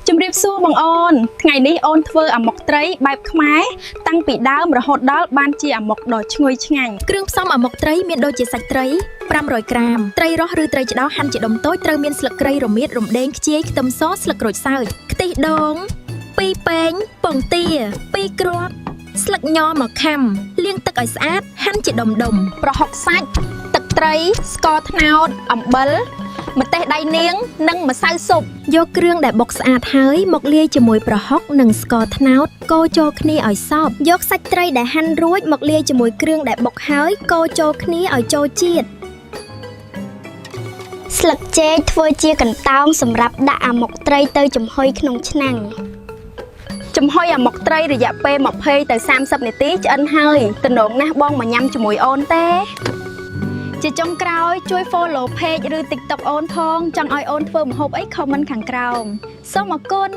ជំរាបសួរបងអូនថ្ងៃនេះអូនធ្វើអាម៉ុកត្រីបែបខ្មែរតាំងពីដើមរហូតដល់បានជាអាម៉ុកដ៏ឈ្ងុយឆ្ងាញ់គ្រឿងផ្សំអាម៉ុកត្រីមានដូចជាសាច់ត្រី500ក្រាមត្រីរស់ឬត្រីឆ្ដោហាន់ជាដុំតូចត្រូវមានស្លឹកគ្រៃរមៀតរំដេងខ្ជាយខ្ទឹមសស្លឹកក្រូចសើចខ្ទិះដូង2ពែងពងទា2គ្រាប់ស្លឹកញមកខាំលាងទឹកឲ្យស្អាតហាន់ជាដុំប្រហុកសាច់ទឹកត្រីស្ករត្នោតអំបិលម្ទេសដៃនាងនិងម្សៅស៊ុបយកគ្រឿងដែលបុកស្អាតហើយមកលាយជាមួយប្រហុកនិងស្ករត្នោតកូរចូលគ្នាឲ្យសព្វយកសាច់ត្រីដែលហាន់រួចមកលាយជាមួយគ្រឿងដែលបុកហើយកូរចូលគ្នាឲ្យចូលជាតិស្លឹកចេកធ្វើជាកន្តោងសម្រាប់ដាក់អាម៉ុកត្រីទៅចំហុយក្នុងឆ្នាំងចំហុយអាម៉ុកត្រីរយៈពេល20ទៅ30នាទីឆ្អិនហើយទំនងណាស់បងមកញ៉ាំជាមួយអូនទេជាចុងក្រោយជួយ follow page ឬ TikTok អូនផងចង់ឲ្យអូនធ្វើម្ហូបអី comment ខាងក្រោមសូមអរគុណ